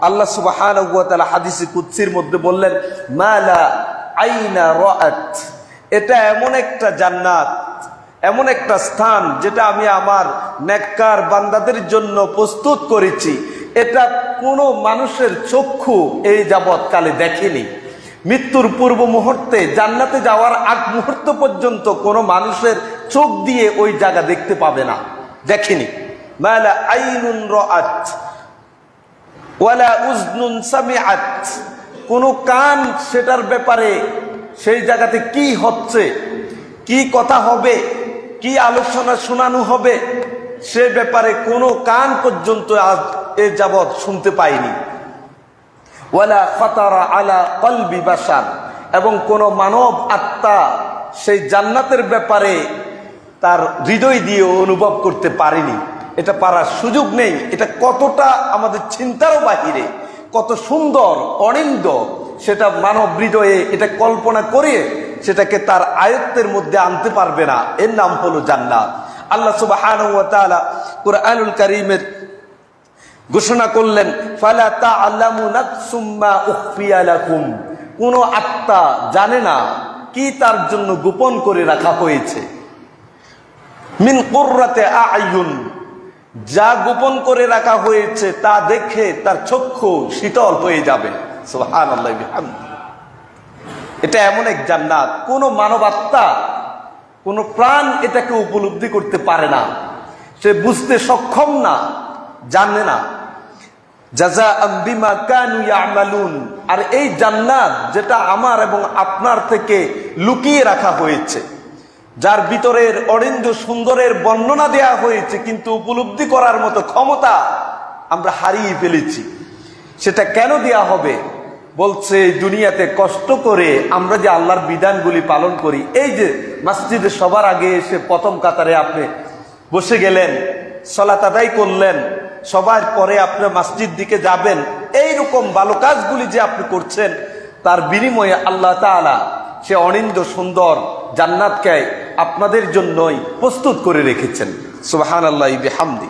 আল্লাহ সুবহানাহু ওয়া তাআলা হাদিসে কুদসির মধ্যে বললেন, মালা আইনা রাআত, এটা এমন একটা জান্নাত, এমন একটা স্থান যেটা আমি আমার নেককার বান্দাদের জন্য প্রস্তুত করেছি, এটা কোনো মানুষের চক্ষু এই যাবৎকালে দেখেনি। মৃত্যুর পূর্ব মুহূর্তে জান্নাতে যাওয়ার আগ মুহূর্ত পর্যন্ত কোনো মানুষের চোখ দিয়ে ওই জায়গা দেখতে পাবে না, দেখেনি। মালা আইনুন রাআত ওয়ালা উজনুন সামিআত, কোনো কান সেটার ব্যাপারে, সেই জায়গাতে কি হচ্ছে, কি কথা হবে, কি আলোচনা শোনানো হবে, সে ব্যাপারে কোনো কান পর্যন্ত আজ এ যাবৎ শুনতে পাইনি। ওয়ালা খাতারা আলা কলবি বাশার, এবং কোন মানব আত্মা সেই জান্নাতের ব্যাপারে তার হৃদয় দিয়ে অনুভব করতে পারেনি, এটা পারার সুযোগ নেই। এটা কতটা আমাদের চিন্তারও বাহিরে, কত সুন্দর অনিন্দ, সেটা মানব হৃদয়ে এটা কল্পনা করে সেটাকে তার আয়ত্তের মধ্যে আনতে পারবে না। এর নাম হলো জান্নাত। আল্লাহ সুবহানাহু ওয়া তাআলা কুরআনুল কারীমের ঘোষণা করলেন, ফালা তা'লামু নাফসুম মা উখফিয়া লাকুম, কোন আত্মা জানে না কি তার জন্য গোপন করে রাখা হয়েছে। মিন কুররাতি আ'য়ুন, যা গোপন করে রাখা হয়েছে তা দেখে তার চক্ষু শীতল হয়ে যাবে। সুবহানাল্লাহ বিহামদি। এটা এমন এক জান্নাত, কোন মানব আত্মা, কোন প্রাণ এটাকে উপলব্ধি করতে পারে না, সে বুঝতে সক্ষম না, জানে না। জাযাআম বিমা কানু ইয়ামালুন, আর এই জান্নাত যেটা আমার এবং আপনার থেকে লুকিয়ে রাখা হয়েছে, যার ভিতরের অরিন্দ সুন্দরের বর্ণনা দেয়া হয়েছে, কিন্তু উপলব্ধি করার মতো ক্ষমতা আমরা হারিয়ে ফেলেছি। সেটা কেন দেয়া হবে? বলছে দুনিয়াতে কষ্ট করে আমরা যে আল্লাহর বিধানগুলি পালন করি, এই যে মসজিদে সবার আগে এসে প্রথম কাতারে আপনি বসে গেলেন, সালাত আদায় করলেন, সবার পরে আপনি মসজিদ দিকে যাবেন, এইরকম ভালো কাজগুলি যে আপনি করছেন, তার বিনিময়ে আল্লাহ তাআলা সে অনিন্দ সুন্দর জান্নাতকে আপনাদের জন্যই প্রস্তুত করে রেখেছেন। সুবহানাল্লাহি বিহামদি।